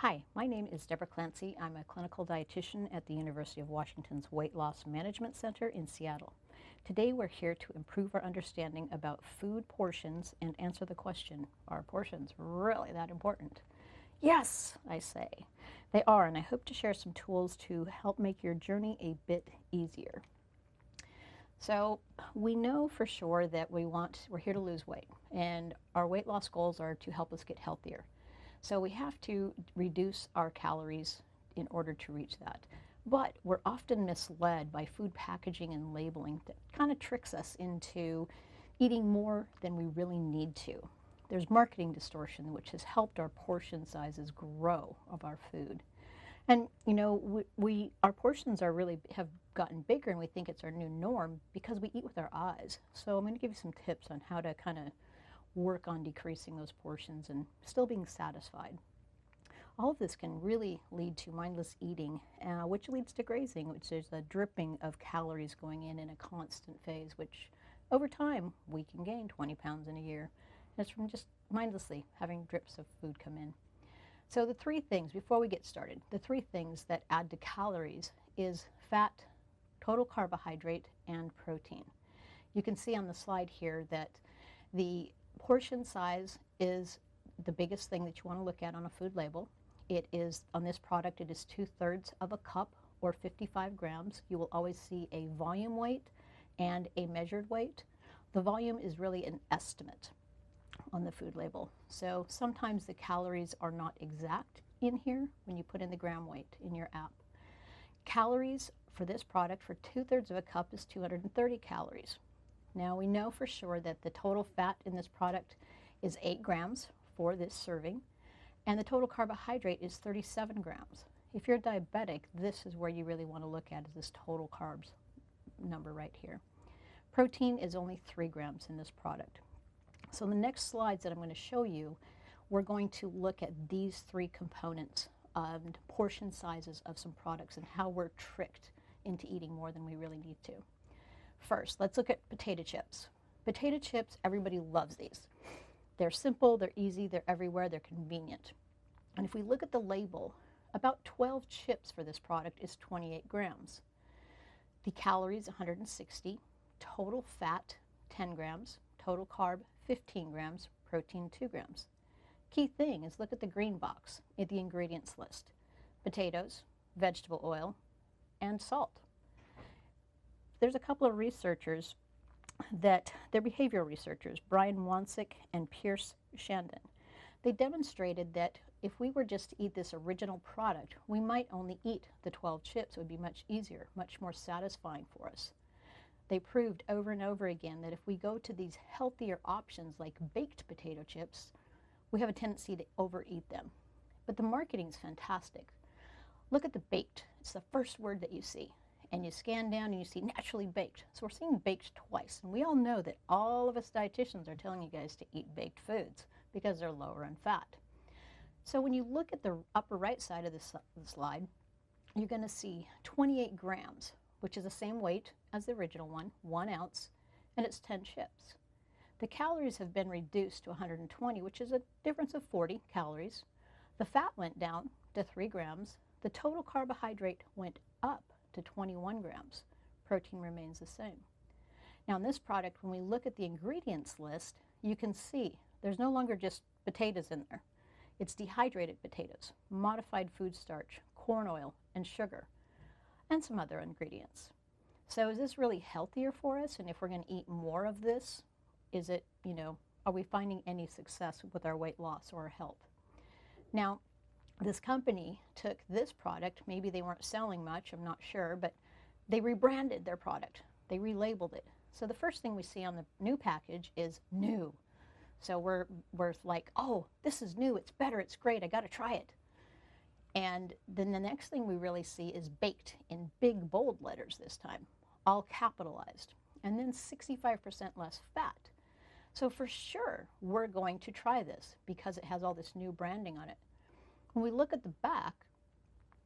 Hi, my name is Deborah Clancy. I'm a clinical dietitian at the University of Washington's Weight Loss Management Center in Seattle. Today we're here to improve our understanding about food portions and answer the question, are portions really that important? Yes, I say. They are, and I hope to share some tools to help make your journey a bit easier. So we know for sure that we're here to lose weight, and our weight loss goals are to help us get healthier. So we have to reduce our calories in order to reach that. But we're often misled by food packaging and labeling that kind of tricks us into eating more than we really need to. There's marketing distortion, which has helped our portion sizes grow of our food. And you know, our portions are really have gotten bigger, and we think it's our new norm because we eat with our eyes. So I'm going to give you some tips on how to kind of work on decreasing those portions and still being satisfied. All of this can really lead to mindless eating, which leads to grazing, which is a dripping of calories going in a constant phase, which over time we can gain 20 pounds in a year. And it's from just mindlessly having drips of food come in. So the three things, before we get started, the three things that add to calories is fat, total carbohydrate, and protein. You can see on the slide here that the portion size is the biggest thing that you want to look at on a food label. It is, on this product, it is 2/3 of a cup or 55 grams. You will always see a volume weight and a measured weight. The volume is really an estimate on the food label. So sometimes the calories are not exact in here when you put in the gram weight in your app. Calories for this product for 2/3 of a cup is 230 calories. Now we know for sure that the total fat in this product is 8 grams for this serving, and the total carbohydrate is 37 grams. If you're diabetic, this is where you really want to look at, is this total carbs number right here. Protein is only 3 grams in this product. So in the next slides that I'm going to show you, we're going to look at these three components and portion sizes of some products and how we're tricked into eating more than we really need to. First, let's look at potato chips. Potato chips, everybody loves these. They're simple, they're easy, they're everywhere, they're convenient. And if we look at the label, about 12 chips for this product is 28 grams. The calories, 160. Total fat, 10 grams. Total carb, 15 grams. Protein, 2 grams. Key thing is look at the green box at the ingredients list. Potatoes, vegetable oil, and salt. There's a couple of researchers they're behavioral researchers, Brian Wansick and Pierce Shandon. They demonstrated that if we were just to eat this original product, we might only eat the 12 chips. It would be much easier, much more satisfying for us. They proved over and over again that if we go to these healthier options like baked potato chips, we have a tendency to overeat them. But the marketing is fantastic. Look at the baked. It's the first word that you see. And you scan down and you see naturally baked. So we're seeing baked twice. And we all know that all of us dietitians are telling you guys to eat baked foods because they're lower in fat. So when you look at the upper right side of the slide, you're going to see 28 grams, which is the same weight as the original one, 1 ounce, and it's 10 chips. The calories have been reduced to 120, which is a difference of 40 calories. The fat went down to 3 grams. The total carbohydrate went up to 21 grams. Protein remains the same. Now in this product, when we look at the ingredients list, you can see there's no longer just potatoes in there. It's dehydrated potatoes, modified food starch, corn oil, and sugar, and some other ingredients. So is this really healthier for us? And if we're going to eat more of this, is it, are we finding any success with our weight loss or our health? Now, this company took this product, maybe they weren't selling much, I'm not sure, but they rebranded their product. They relabeled it. So the first thing we see on the new package is new. So we're like, oh, this is new, it's better, it's great, I got to try it. And then the next thing we really see is baked in big, bold letters this time, all capitalized. And then 65% less fat. So for sure, we're going to try this because it has all this new branding on it. When we look at the back,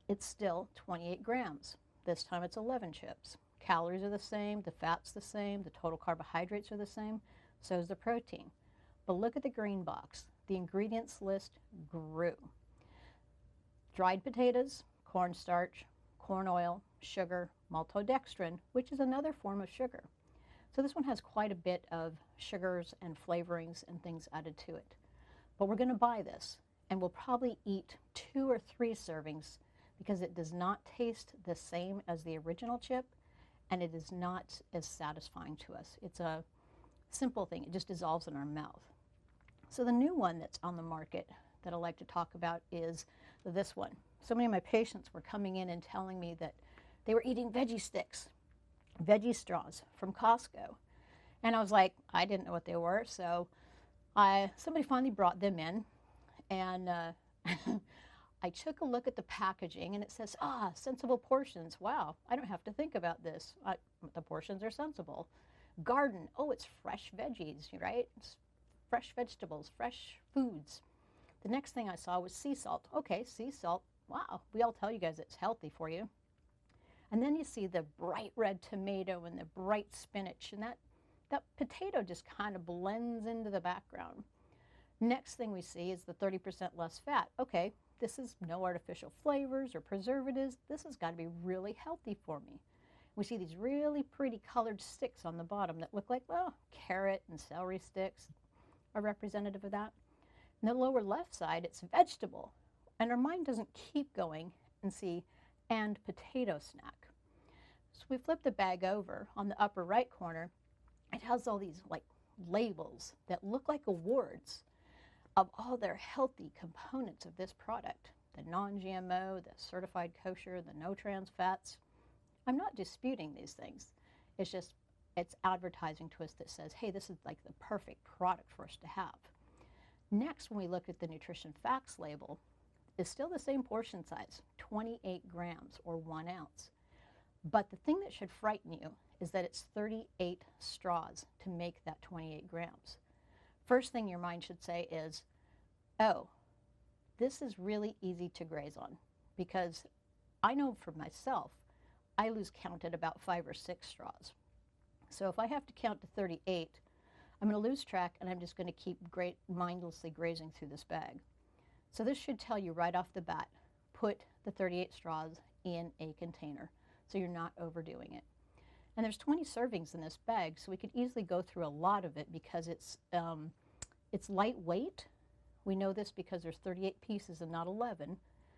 it's still 28 grams. This time it's 11 chips. Calories are the same, the fat's the same, the total carbohydrates are the same, so is the protein. But look at the green box. The ingredients list grew. dried potatoes, cornstarch, corn oil, sugar, maltodextrin, which is another form of sugar. So this one has quite a bit of sugars and flavorings and things added to it. But we're going to buy this, and we'll probably eat 2 or 3 servings because it does not taste the same as the original chip, and it is not as satisfying to us. It's a simple thing. It just dissolves in our mouth. So the new one that's on the market that I like to talk about is this one. So many of my patients were coming in and telling me that they were eating veggie sticks, veggie straws from Costco. And I was like, I didn't know what they were, so somebody finally brought them in, and I took a look at the packaging, and it says, sensible portions. Wow, I don't have to think about this. The portions are sensible. Garden, it's fresh veggies, right? It's fresh vegetables, fresh foods. The next thing I saw was sea salt. Okay, sea salt, wow, we all tell you guys it's healthy for you. And then you see the bright red tomato and the bright spinach, and that potato just kind of blends into the background. Next thing we see is the 30% less fat. Okay, this is no artificial flavors or preservatives. This has got to be really healthy for me. We see these really pretty colored sticks on the bottom that look like, carrot and celery sticks are representative of that. In the lower left side, it's vegetable. And our mind doesn't keep going and see, and potato snack. So we flip the bag over. On the upper right corner, it has all these like labels that look like awards of all their healthy components of this product. The non-GMO, the certified kosher, the no trans fats. I'm not disputing these things. It's just, it's advertising to us that says, hey, this is like the perfect product for us to have. Next, when we look at the nutrition facts label, it's still the same portion size, 28 grams or 1 ounce. But the thing that should frighten you is that it's 38 straws to make that 28 grams. First thing your mind should say is, oh, this is really easy to graze on, because I know for myself, I lose count at about 5 or 6 straws. So if I have to count to 38, I'm going to lose track, and I'm just going to keep mindlessly grazing through this bag. So this should tell you right off the bat, put the 38 straws in a container so you're not overdoing it. And there's 20 servings in this bag, so we could easily go through a lot of it because it's lightweight. We know this because there's 38 pieces and not 11,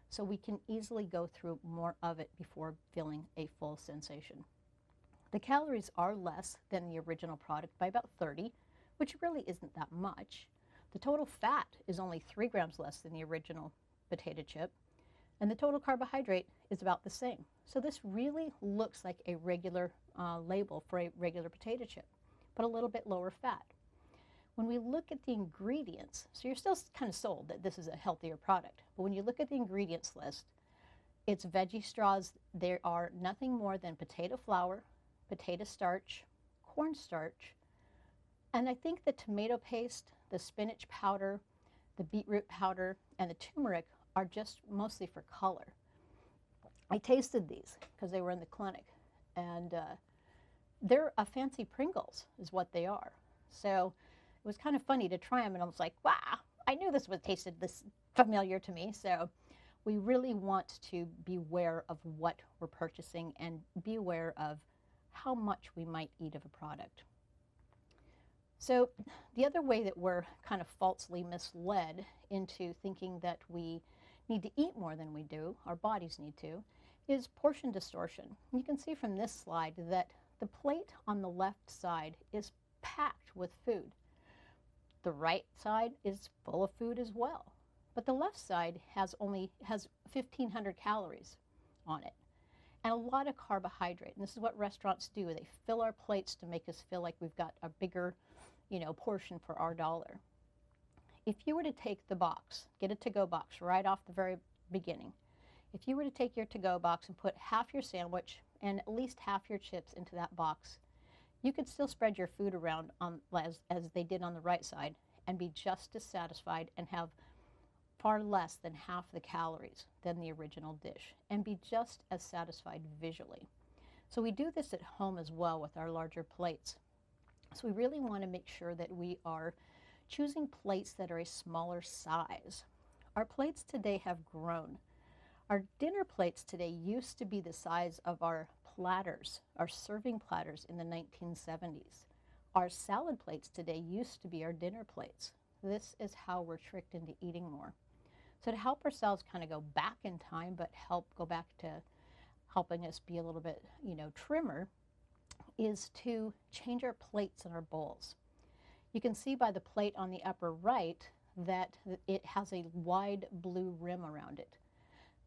so we can easily go through more of it before feeling a full sensation. The calories are less than the original product by about 30, which really isn't that much. The total fat is only 3 grams less than the original potato chip, and the total carbohydrate is about the same. So this really looks like a regular label for a regular potato chip, but a little bit lower fat. When we look at the ingredients, so you're still kind of sold that this is a healthier product, but when you look at the ingredients list, it's veggie straws. There are nothing more than potato flour, potato starch, cornstarch, and I think the tomato paste, the spinach powder, the beetroot powder, and the turmeric are just mostly for color. I tasted these because they were in the clinic, and they're a fancy Pringles is what they are. So it was kind of funny to try them, and I was like, wow, I knew this would tasted this familiar to me. So we really want to beware of what we're purchasing and be aware of how much we might eat of a product. So the other way that we're kind of falsely misled into thinking that we need to eat more than we do, our bodies need to, is portion distortion. You can see from this slide that the plate on the left side is packed with food. The right side is full of food as well, but the left side has 1,500 calories on it and a lot of carbohydrate. And this is what restaurants do. They fill our plates to make us feel like we've got a bigger, portion for our dollar. If you were to take the box, get a to-go box right off the very beginning, if you were to take your to-go box and put half your sandwich and at least half your chips into that box, you could still spread your food around as they did on the right side and be just as satisfied and have far less than half the calories than the original dish and be just as satisfied visually. So we do this at home as well with our larger plates. So we really want to make sure that we are choosing plates that are a smaller size. Our plates today have grown. Our dinner plates today used to be the size of our platters, our serving platters in the 1970s. Our salad plates today used to be our dinner plates. This is how we're tricked into eating more. So to help ourselves kind of go back in time, but help go back to helping us be a little bit, trimmer, is to change our plates and our bowls. You can see by the plate on the upper right that it has a wide blue rim around it.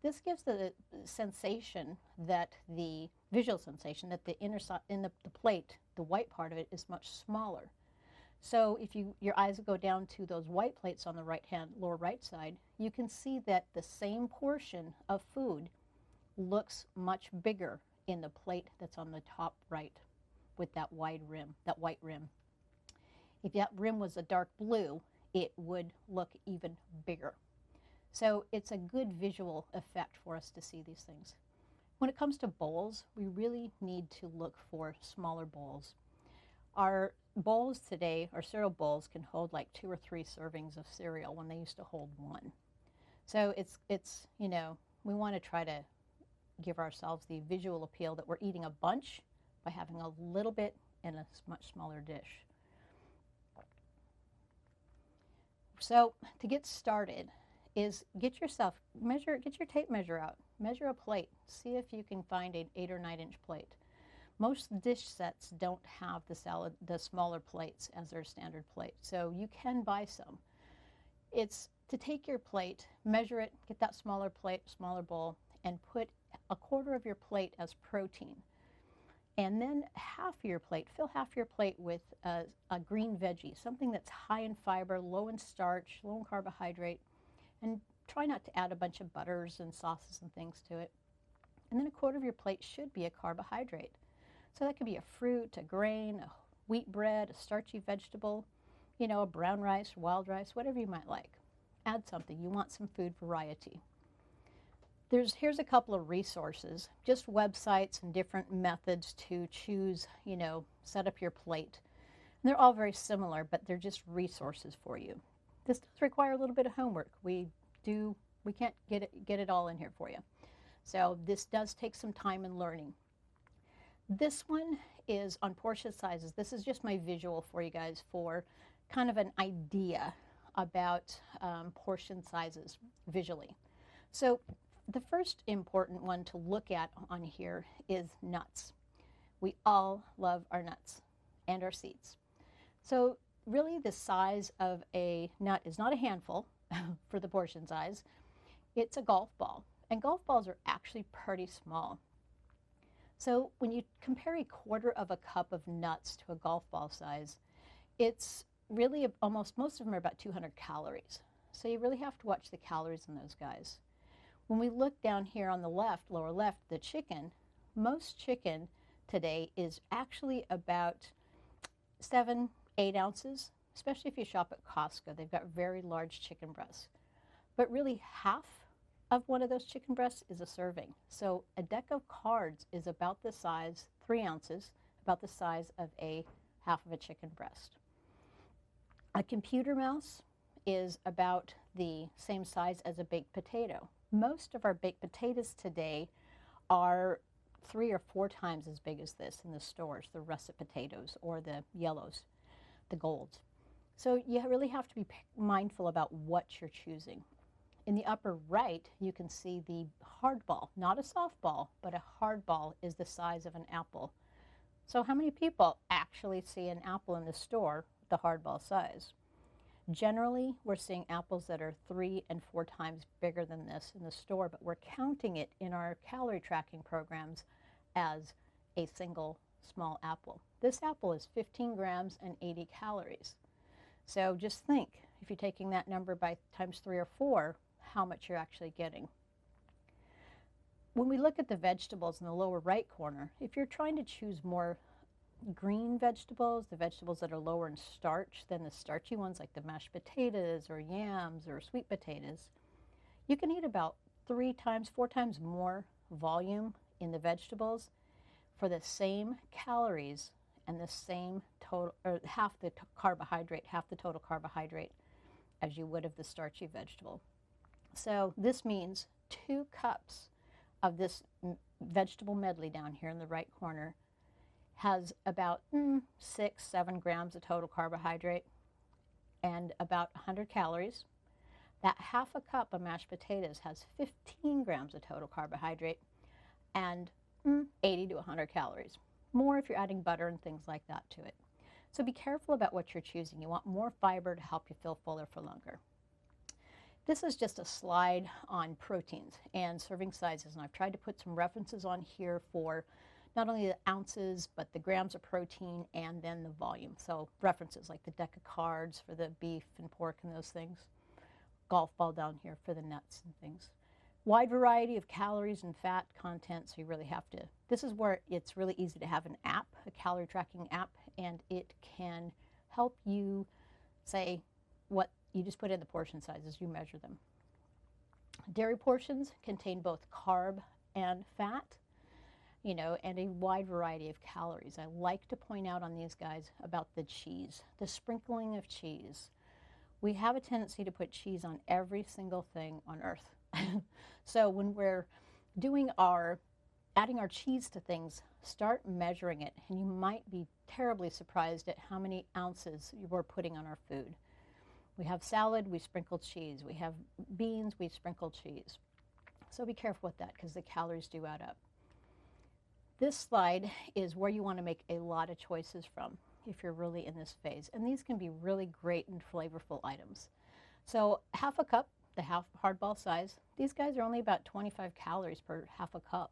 This gives the sensation that the visual sensation that the inner side in the plate, the white part of it, is much smaller. So if your eyes go down to those white plates on the lower right side, you can see that the same portion of food looks much bigger in the plate that's on the top right with that wide rim, that white rim. If that rim was a dark blue, it would look even bigger. So it's a good visual effect for us to see these things. When it comes to bowls, we really need to look for smaller bowls. Our bowls today, our cereal bowls, can hold like 2 or 3 servings of cereal when they used to hold 1. So it's we want to try to give ourselves the visual appeal that we're eating a bunch by having a little bit in a much smaller dish. So to get started is get your tape measure out, measure a plate, see if you can find an 8 or 9 inch plate. Most dish sets don't have the smaller plates as their standard plate, so you can buy some. It's to take your plate, measure it, get that smaller plate, smaller bowl, and put a quarter of your plate as protein. And then fill half your plate with a green veggie, something that's high in fiber, low in starch, low in carbohydrate, and try not to add a bunch of butters and sauces and things to it. And then a quarter of your plate should be a carbohydrate. So that could be a fruit, a grain, a wheat bread, a starchy vegetable, a brown rice, wild rice, whatever you might like. Add something. You want some food variety. Here's a couple of resources, just websites and different methods to choose, set up your plate. And they're all very similar, but they're just resources for you. This does require a little bit of homework. We can't get it all in here for you. So this does take some time and learning. This one is on portion sizes. This is just my visual for you guys for kind of an idea about portion sizes visually. So the first important one to look at on here is nuts. We all love our nuts and our seeds. So really the size of a nut is not a handful for the portion size. It's a golf ball, and golf balls are actually pretty small. So when you compare a quarter of a cup of nuts to a golf ball size, it's really most of them are about 200 calories. So you really have to watch the calories in those guys. When we look down here on the left, lower left, the chicken, most chicken today is actually about 7-8 ounces, especially if you shop at Costco. They've got very large chicken breasts. But really half of one of those chicken breasts is a serving. So a deck of cards is about the size, 3 ounces, about the size of a half of a chicken breast. A computer mouse is about the same size as a baked potato. Most of our baked potatoes today are 3 or 4 times as big as this in the stores, the russet potatoes or the yellows, the golds. So you really have to be mindful about what you're choosing. In the upper right, you can see the hard ball, not a softball, but a hard ball is the size of an apple. So how many people actually see an apple in the store the hard ball size? Generally, we're seeing apples that are 3 and 4 times bigger than this in the store, but we're counting it in our calorie tracking programs as a single small apple. This apple is 15 grams and 80 calories. So just think, if you're taking that number by times 3 or 4, how much you're actually getting. When we look at the vegetables in the lower right corner, if you're trying to choose more green vegetables, the vegetables that are lower in starch than the starchy ones like the mashed potatoes or yams or sweet potatoes, you can eat about 3 times, 4 times more volume in the vegetables for the same calories and the same total, or half the total carbohydrate as you would of the starchy vegetable. So this means 2 cups of this vegetable medley down here in the right corner has about 6-7 grams of total carbohydrate and about 100 calories. That half a cup of mashed potatoes has 15 grams of total carbohydrate and 80 to 100 calories. More if you're adding butter and things like that to it. So be careful about what you're choosing. You want more fiber to help you feel fuller for longer. This is just a slide on proteins and serving sizes, and I've tried to put some references on here for not only the ounces, but the grams of protein and then the volume. So references like the deck of cards for the beef and pork and those things. Golf ball down here for the nuts and things. Wide variety of calories and fat content, so you really have to, this is where it's really easy to have an app, a calorie tracking app, and it can help you say what, you just put in the portion sizes, you measure them. Dairy portions contain both carb and fat, you know, and a wide variety of calories. I like to point out on these guys about the cheese, the sprinkling of cheese. We have a tendency to put cheese on every single thing on earth. So when we're doing adding our cheese to things, start measuring it, and you might be terribly surprised at how many ounces we're putting on our food. We have salad, we sprinkle cheese. We have beans, we sprinkle cheese. So be careful with that because the calories do add up. This slide is where you want to make a lot of choices from if you're really in this phase. And these can be really great and flavorful items. So half a cup, the half hardball size, these guys are only about 25 calories per half a cup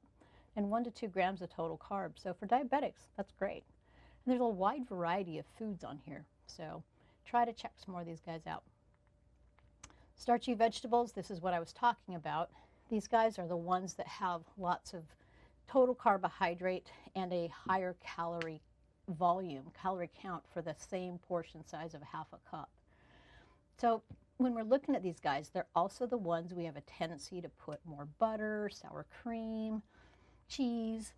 and 1 to 2 grams of total carbs. So for diabetics, that's great. And there's a wide variety of foods on here. So try to check some more of these guys out. Starchy vegetables, this is what I was talking about. These guys are the ones that have lots of total carbohydrate and a higher calorie volume, calorie count for the same portion size of half a cup. So when we're looking at these guys, they're also the ones we have a tendency to put more butter, sour cream, cheese,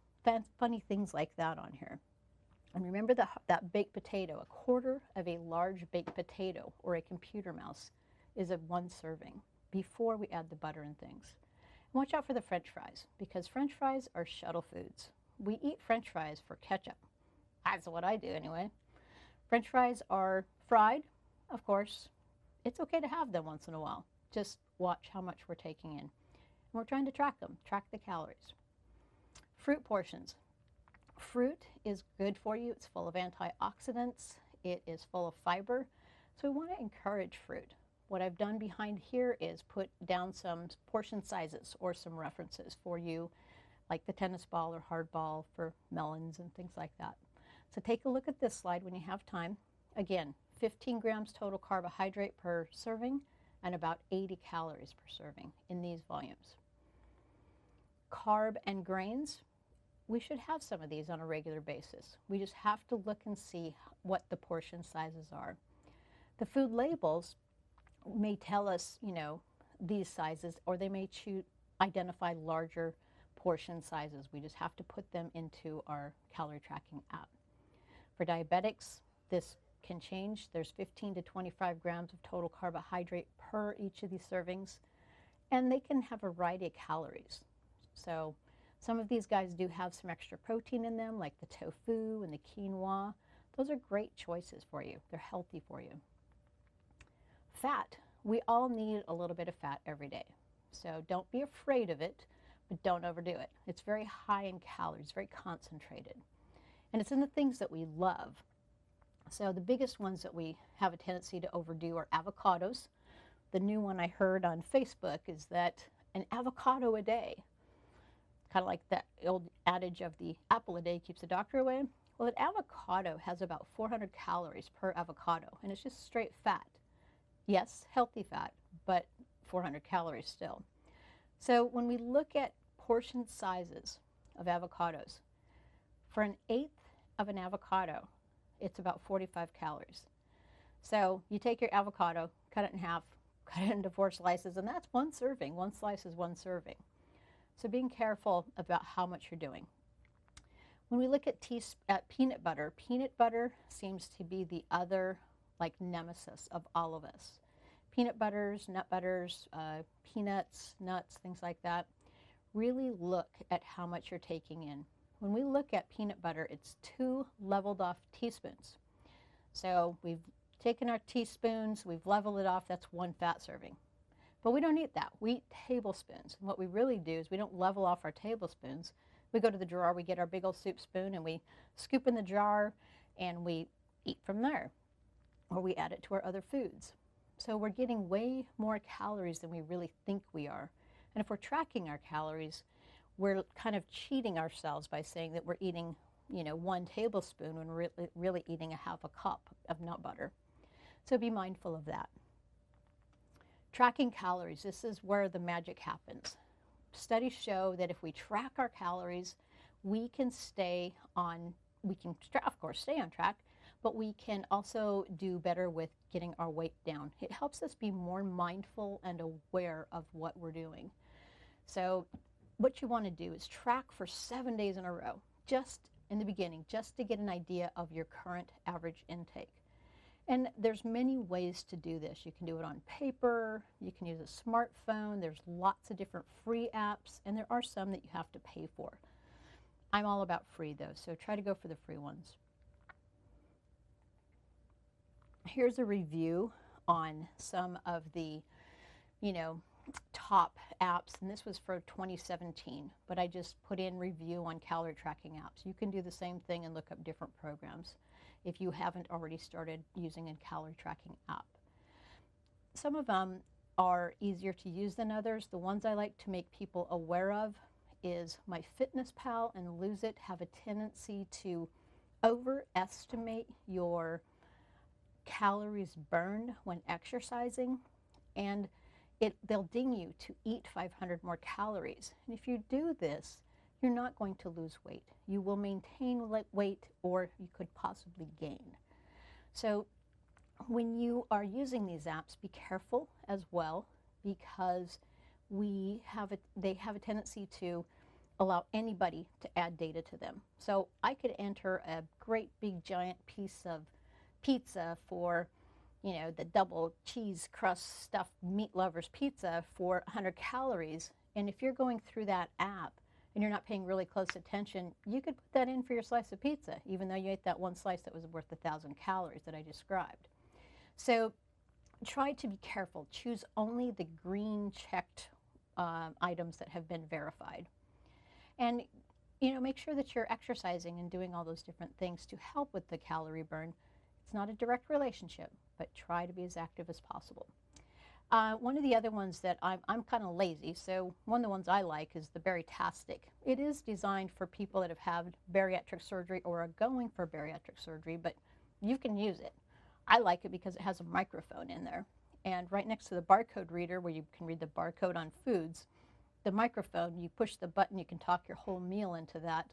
funny things like that on here. And remember that baked potato, a quarter of a large baked potato or a computer mouse is of 1 serving before we add the butter and things. And watch out for the French fries, because French fries are shuttle foods. We eat French fries for ketchup. That's what I do anyway. French fries are fried, of course. It's okay to have them once in a while. Just watch how much we're taking in. And we're trying to track them, track the calories. Fruit portions. Fruit is good for you. It's full of antioxidants. It is full of fiber. So we want to encourage fruit. What I've done behind here is put down some portion sizes or some references for you, like the tennis ball or hard ball for melons and things like that. So take a look at this slide when you have time. Again, 15 grams total carbohydrate per serving and about 80 calories per serving in these volumes. Carb and grains, we should have some of these on a regular basis. We just have to look and see what the portion sizes are. The food labels may tell us, you know, these sizes, or they may identify larger portion sizes. We just have to put them into our calorie tracking app. For diabetics, this can change. There's 15 to 25 grams of total carbohydrate per each of these servings, and they can have a variety of calories. So some of these guys do have some extra protein in them, like the tofu and the quinoa. Those are great choices for you. They're healthy for you. Fat. We all need a little bit of fat every day. So don't be afraid of it, but don't overdo it. It's very high in calories, very concentrated. And it's in the things that we love. So the biggest ones that we have a tendency to overdo are avocados. The new one I heard on Facebook is that an avocado a day, kind of like that old adage of the apple a day keeps the doctor away. Well, an avocado has about 400 calories per avocado, and it's just straight fat. Yes, healthy fat, but 400 calories still. So when we look at portion sizes of avocados, for an eighth of an avocado, it's about 45 calories. So you take your avocado, cut it in half, cut it into 4 slices, and that's 1 serving. 1 slice is 1 serving. So being careful about how much you're doing. When we look at peanut butter seems to be the other like nemesis of all of us. peanut butters, nut butters, peanuts, nuts, things like that. Really look at how much you're taking in. When we look at peanut butter, it's 2 leveled off teaspoons. So we've taken our teaspoons, we've leveled it off, that's 1 fat serving. But we don't eat that, we eat tablespoons. And what we really do is we don't level off our tablespoons. We go to the drawer, we get our big old soup spoon, and we scoop in the jar, and we eat from there. Or we add it to our other foods. So we're getting way more calories than we really think we are. And if we're tracking our calories, we're kind of cheating ourselves by saying that we're eating, 1 tablespoon when we're really eating a half a cup of nut butter. So be mindful of that. Tracking calories, this is where the magic happens. Studies show that if we track our calories, we can of course stay on track, but we can also do better with getting our weight down. It helps us be more mindful and aware of what we're doing. So what you want to do is track for 7 days in a row, just in the beginning, just to get an idea of your current average intake. And there's many ways to do this. You can do it on paper, you can use a smartphone, there's lots of different free apps, and there are some that you have to pay for. I'm all about free though, so try to go for the free ones. Here's a review on some of the, top apps, and this was for 2017, but I just put in review on calorie tracking apps. You can do the same thing and look up different programs if you haven't already started using a calorie tracking app. Some of them are easier to use than others. The ones I like to make people aware of is MyFitnessPal and Lose It have a tendency to overestimate your calories burned when exercising, and they'll ding you to eat 500 more calories. And if you do this, you're not going to lose weight. You will maintain weight, or you could possibly gain. So when you are using these apps, be careful as well, because they have a tendency to allow anybody to add data to them. So I could enter a great big giant piece of pizza for, the double cheese crust stuffed meat lovers pizza for 100 calories. And if you're going through that app and you're not paying really close attention, you could put that in for your slice of pizza, even though you ate that one slice that was worth 1,000 calories that I described. So try to be careful. Choose only the green checked items that have been verified. And make sure that you're exercising and doing all those different things to help with the calorie burn. It's not a direct relationship, but try to be as active as possible. One of the other ones that I'm kind of lazy, so one of the ones I like is the Bariatric. It is designed for people that have had bariatric surgery or are going for bariatric surgery, but you can use it. I like it because it has a microphone in there. And right next to the barcode reader, where you can read the barcode on foods, the microphone, you push the button, you can talk your whole meal into that,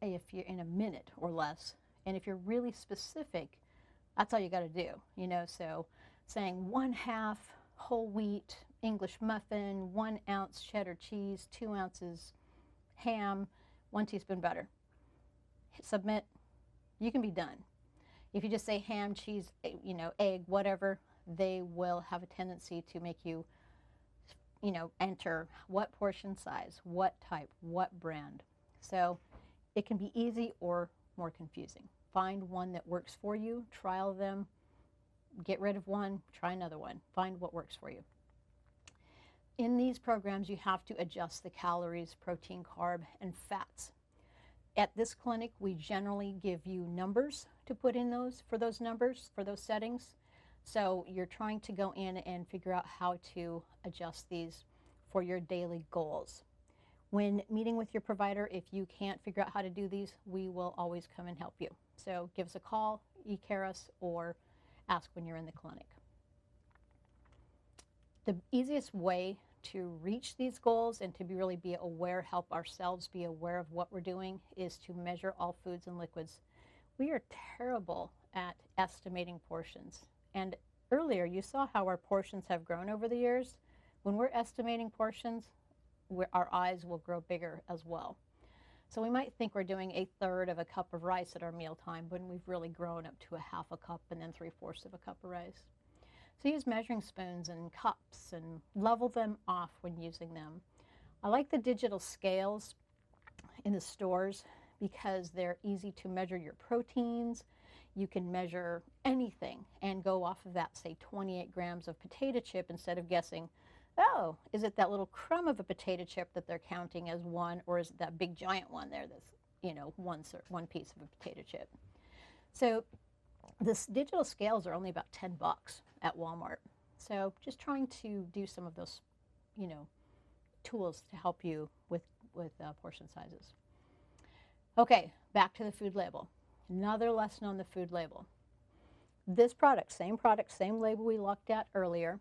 if you're in a minute or less. And if you're really specific, that's all you got to do, so saying 1/2 whole wheat English muffin, 1 ounce cheddar cheese, 2 ounces ham, 1 teaspoon butter. Hit submit, you can be done. If you just say ham, cheese, egg, whatever, they will have a tendency to make you, enter what portion size, what type, what brand. So it can be easy or more confusing. Find one that works for you, trial them, get rid of one, try another one, find what works for you. In these programs, you have to adjust the calories, protein, carb, and fats. At this clinic, we generally give you numbers to put in for those numbers, for those settings. So you're trying to go in and figure out how to adjust these for your daily goals. When meeting with your provider, if you can't figure out how to do these, we will always come and help you. So give us a call, e-care us, or ask when you're in the clinic. The easiest way to reach these goals and to really be aware, help ourselves be aware of what we're doing, is to measure all foods and liquids. We are terrible at estimating portions. And earlier you saw how our portions have grown over the years. When we're estimating portions, our eyes will grow bigger as well. So we might think we're doing 1/3 of a cup of rice at our mealtime when we've really grown up to 1/2 cup and then 3/4 of a cup of rice. So use measuring spoons and cups and level them off when using them. I like the digital scales in the stores because they're easy to measure your proteins. You can measure anything and go off of that, say 28 grams of potato chip instead of guessing, oh, is it that little crumb of a potato chip that they're counting as one, or is it that big giant one there that's, one piece of a potato chip. So this digital scales are only about 10 bucks at Walmart. So just trying to do some of those, tools to help you with portion sizes. Okay, back to the food label. Another lesson on the food label. This product, same label we looked at earlier.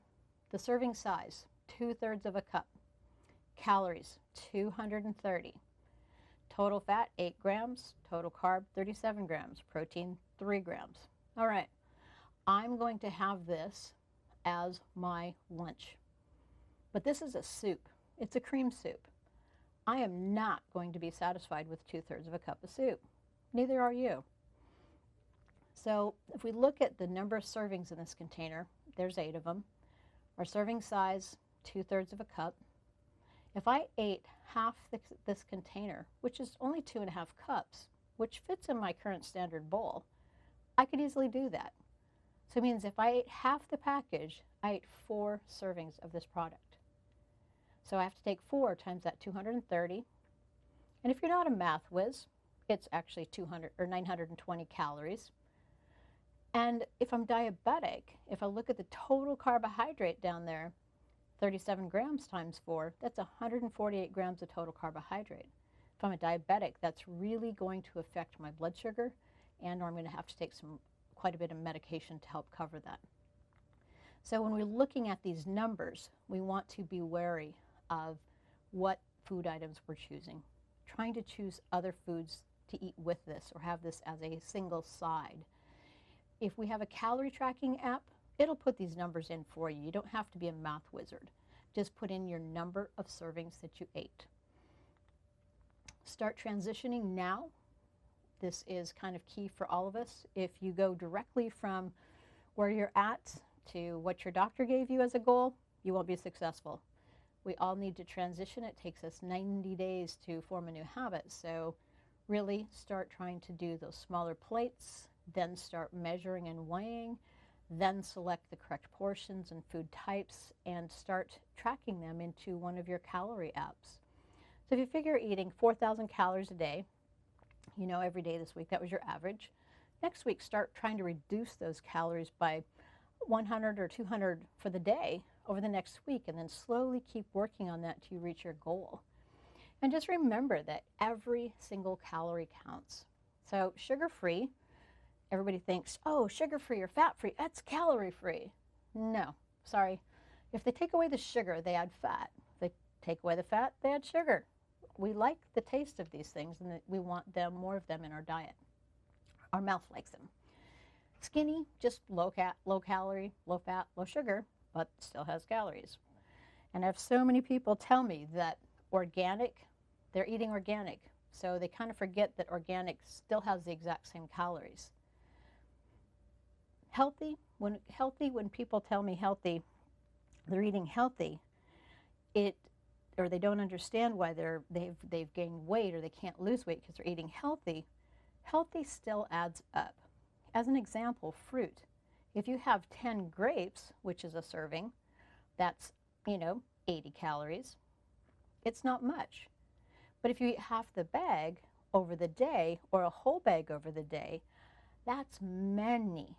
The serving size, 2/3 of a cup. Calories, 230. Total fat, 8 grams. Total carb, 37 grams. Protein, 3 grams. All right, I'm going to have this as my lunch. But this is a soup. It's a cream soup. I am not going to be satisfied with 2/3 of a cup of soup. Neither are you. So if we look at the number of servings in this container, there's 8 of them. Our serving size, 2/3 of a cup. If I ate half this container, which is only 2.5 cups, which fits in my current standard bowl, I could easily do that. So it means if I ate half the package, I ate 4 servings of this product. So I have to take 4 times that 230. And if you're not a math whiz, it's actually 200 or 920 calories. And if I'm diabetic, if I look at the total carbohydrate down there, 37 grams times 4, that's 148 grams of total carbohydrate. If I'm a diabetic, that's really going to affect my blood sugar, and I'm going to have to take quite a bit of medication to help cover that. So when we're looking at these numbers, we want to be wary of what food items we're choosing. Trying to choose other foods to eat with this or have this as a single side. If we have a calorie tracking app, it'll put these numbers in for you. You don't have to be a math wizard. Just put in your number of servings that you ate. Start transitioning now. This is kind of key for all of us. If you go directly from where you're at to what your doctor gave you as a goal, you won't be successful. We all need to transition. It takes us 90 days to form a new habit. So really start trying to do those smaller plates, then start measuring and weighing, then select the correct portions and food types and start tracking them into one of your calorie apps. So if you figure eating 4,000 calories a day, every day this week, that was your average. Next week, start trying to reduce those calories by 100 or 200 for the day over the next week, and then slowly keep working on that till you reach your goal. And just remember that every single calorie counts. So sugar-free, everybody thinks, oh, sugar-free or fat-free, that's calorie-free. No, sorry. If they take away the sugar, they add fat. If they take away the fat, they add sugar. We like the taste of these things, and we want more of them in our diet. Our mouth likes them. Skinny, just low calorie, low fat, low sugar, but still has calories. And I have so many people tell me that organic, they're eating organic, so they kind of forget that organic still has the exact same calories. Healthy, when people tell me healthy, they're eating healthy, or they don't understand why they've gained weight or they can't lose weight because they're eating healthy. Healthy still adds up. As an example, fruit. If you have 10 grapes, which is a serving, that's 80 calories. It's not much. But if you eat half the bag over the day or a whole bag over the day, that's many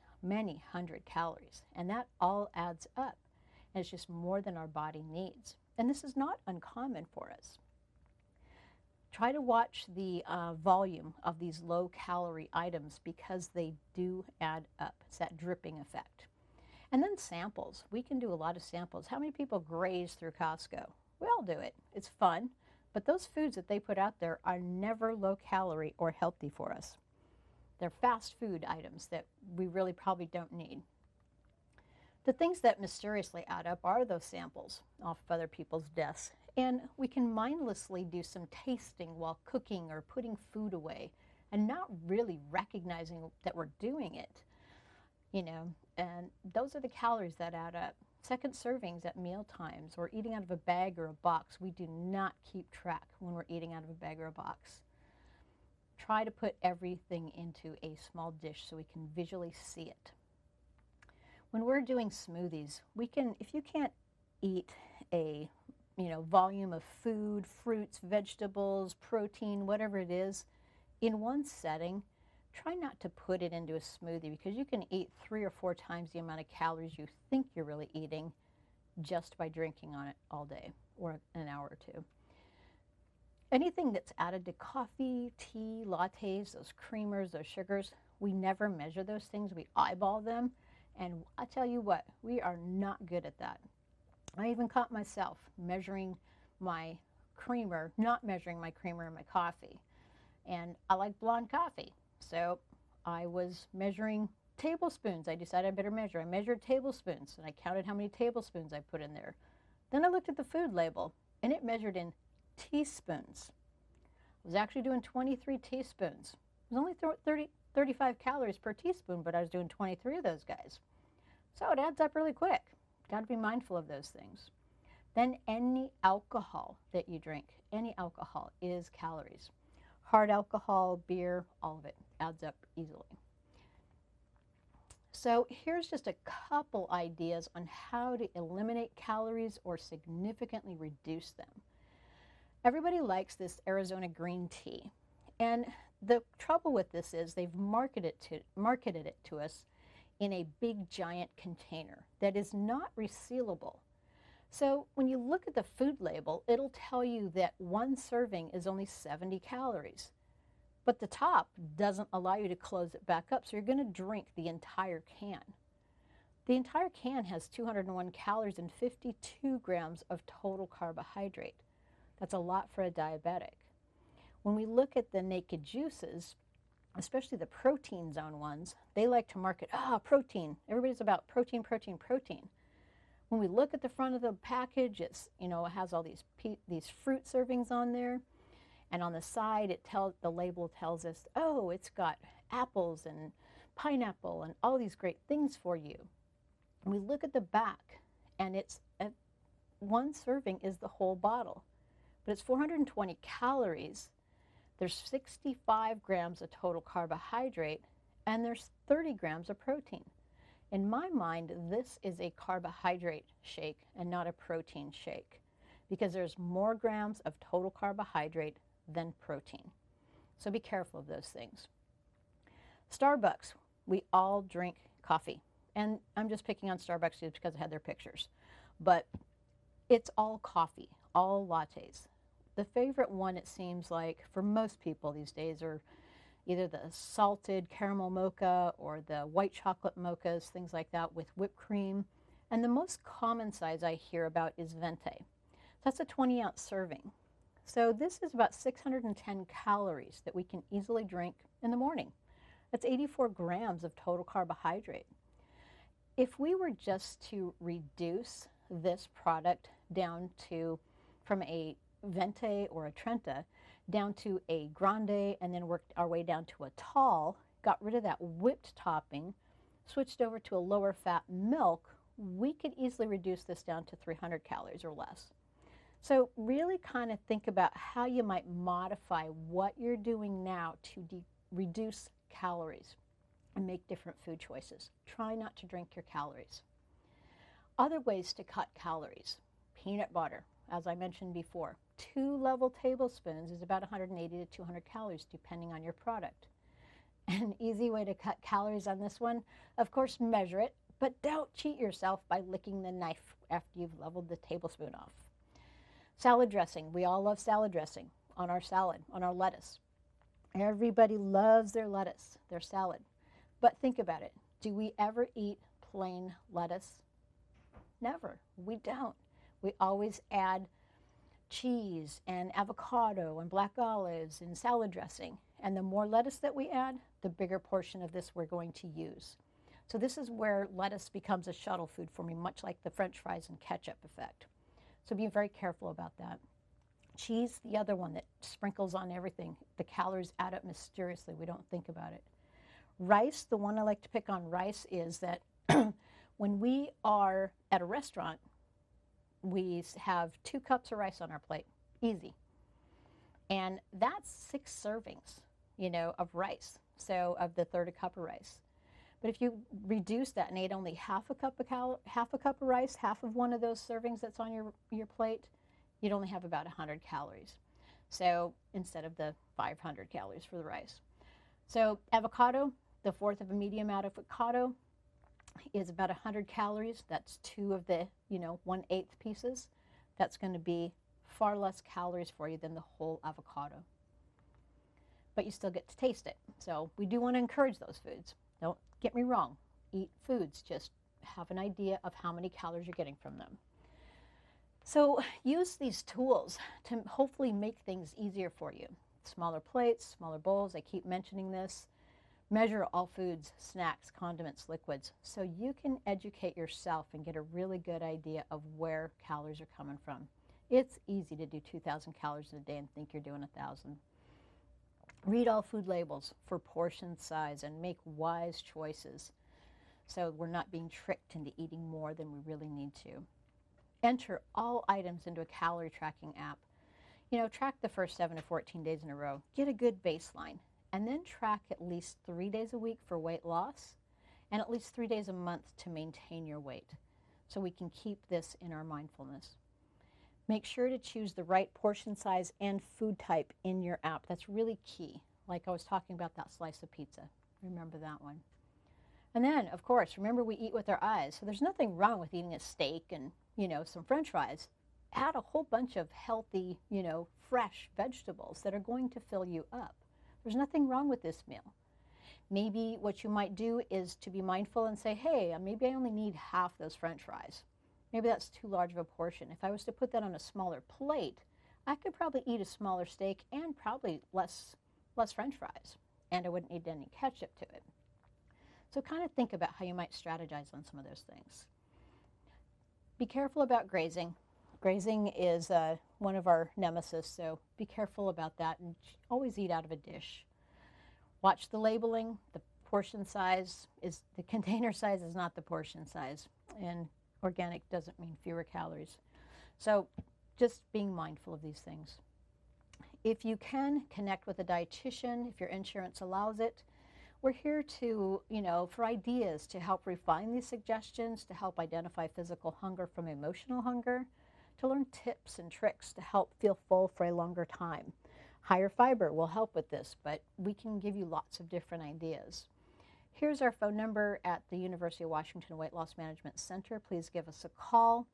hundred calories, and that all adds up, and it's just more than our body needs. And this is not uncommon for us. Try to watch the volume of these low-calorie items because they do add up. It's that dripping effect. And then samples. We can do a lot of samples. How many people graze through Costco? We all do it. It's fun. But those foods that they put out there are never low-calorie or healthy for us. They're fast food items that we really probably don't need. The things that mysteriously add up are those samples off of other people's desks. And we can mindlessly do some tasting while cooking or putting food away and not really recognizing that we're doing it. and those are the calories that add up. Second servings at meal times or eating out of a bag or a box, we do not keep track when we're eating out of a bag or a box. Try to put everything into a small dish so we can visually see it. When we're doing smoothies, if you can't eat a volume of food, fruits, vegetables, protein, whatever it is, in one setting, try not to put it into a smoothie because you can eat 3 or 4 times the amount of calories you think you're really eating just by drinking on it all day or an hour or two. Anything that's added to coffee, tea, lattes, those creamers, those sugars, we never measure those things. We eyeball them. And I tell you what, we are not good at that. I even caught myself measuring my creamer, not measuring my creamer in my coffee. And I like blonde coffee. So I was measuring tablespoons. I decided I better measure. I measured tablespoons and I counted how many tablespoons I put in there. Then I looked at the food label and it measured in teaspoons. I was actually doing 23 teaspoons. It was only 35 calories per teaspoon, but I was doing 23 of those guys. So it adds up really quick. Got to be mindful of those things. Then any alcohol that you drink, any alcohol is calories. Hard alcohol, beer, all of it adds up easily. So here's just a couple ideas on how to eliminate calories or significantly reduce them. Everybody likes this Arizona green tea. And the trouble with this is they've marketed it to us in a big giant container that is not resealable. So when you look at the food label, it'll tell you that one serving is only 70 calories. But the top doesn't allow you to close it back up, so you're going to drink the entire can. The entire can has 201 calories and 52 grams of total carbohydrate. That's a lot for a diabetic. When we look at the naked juices, especially the protein zone ones, they like to market, protein. Everybody's about protein, protein, protein. When we look at the front of the package, it has all these fruit servings on there. And on the side, the label tells us, oh, it's got apples and pineapple and all these great things for you. And we look at the back, and one serving is the whole bottle. But it's 420 calories. There's 65 grams of total carbohydrate, and there's 30 grams of protein. In my mind, this is a carbohydrate shake and not a protein shake because there's more grams of total carbohydrate than protein. So be careful of those things. Starbucks, we all drink coffee. And I'm just picking on Starbucks just because I had their pictures. But it's all coffee, all lattes. The favorite one, it seems like, for most people these days are either the salted caramel mocha or the white chocolate mochas, things like that with whipped cream. And the most common size I hear about is venti. That's a 20-ounce serving. So this is about 610 calories that we can easily drink in the morning. That's 84 grams of total carbohydrate. If we were just to reduce this product down to, from a venti or a trenta, down to a grande, and then worked our way down to a tall, got rid of that whipped topping, switched over to a lower fat milk, we could easily reduce this down to 300 calories or less. So really kind of think about how you might modify what you're doing now to reduce calories and make different food choices. Try not to drink your calories. Other ways to cut calories. Peanut butter, as I mentioned before. 2 level tablespoons is about 180 to 200 calories depending on your product. An easy way to cut calories on this one, of course, measure it, but don't cheat yourself by licking the knife after you've leveled the tablespoon off. Salad dressing. We all love salad dressing on our salad, on our lettuce. Everybody loves their lettuce, their salad. But think about it. Do we ever eat plain lettuce? Never. We don't. We always add cheese and avocado and black olives and salad dressing. And the more lettuce that we add, the bigger portion of this we're going to use. So this is where lettuce becomes a shuttle food for me, much like the French fries and ketchup effect. So be very careful about that. Cheese, the other one that sprinkles on everything. The calories add up mysteriously. We don't think about it. Rice, the one I like to pick on rice is that when we are at a restaurant, we have 2 cups of rice on our plate, easy. And that's 6 servings, of rice, so of the third a cup of rice. But if you reduce that and ate only half a cup of rice, half of one of those servings that's on your plate, you'd only have about 100 calories. So instead of the 500 calories for the rice. So avocado, the fourth of a medium avocado is about 100 calories. That's 2 of the, 1/8 pieces. That's going to be far less calories for you than the whole avocado. But you still get to taste it. So we do want to encourage those foods. Don't get me wrong. Eat foods. Just have an idea of how many calories you're getting from them. So use these tools to hopefully make things easier for you. Smaller plates, smaller bowls. I keep mentioning this. Measure all foods, snacks, condiments, liquids, so you can educate yourself and get a really good idea of where calories are coming from. It's easy to do 2,000 calories a day and think you're doing 1,000. Read all food labels for portion size and make wise choices so we're not being tricked into eating more than we really need to. Enter all items into a calorie tracking app. Track the first 7 to 14 days in a row. Get a good baseline. And then track at least 3 days a week for weight loss and at least 3 days a month to maintain your weight so we can keep this in our mindfulness. Make sure to choose the right portion size and food type in your app. That's really key. Like I was talking about that slice of pizza. Remember that one. And then, of course, remember we eat with our eyes. So there's nothing wrong with eating a steak and, some French fries. Add a whole bunch of healthy, fresh vegetables that are going to fill you up. There's nothing wrong with this meal. Maybe what you might do is to be mindful and say, hey, maybe I only need half those French fries. Maybe that's too large of a portion. If I was to put that on a smaller plate, I could probably eat a smaller steak and probably less French fries, and I wouldn't need any ketchup to it. So kind of think about how you might strategize on some of those things. Be careful about grazing. Grazing is one of our nemesis, so be careful about that and always eat out of a dish. Watch the labeling. The portion size is, the container size is not the portion size, and organic doesn't mean fewer calories. So just being mindful of these things. If you can, connect with a dietitian if your insurance allows it. We're here to, for ideas to help refine these suggestions, to help identify physical hunger from emotional hunger, to learn tips and tricks to help feel full for a longer time. Higher fiber will help with this, but we can give you lots of different ideas. Here's our phone number at the University of Washington Weight Loss Management Center. Please give us a call.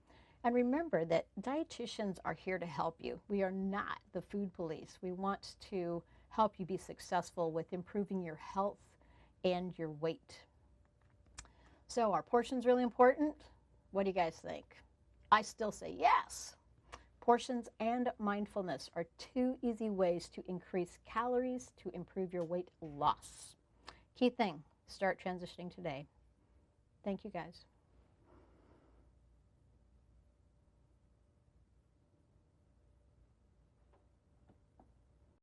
And remember that dietitians are here to help you. We are not the food police. We want to help you be successful with improving your health and your weight. So are portions really important? What do you guys think? I still say yes. Portions and mindfulness are 2 easy ways to increase calories to improve your weight loss. Key thing, start transitioning today. Thank you guys.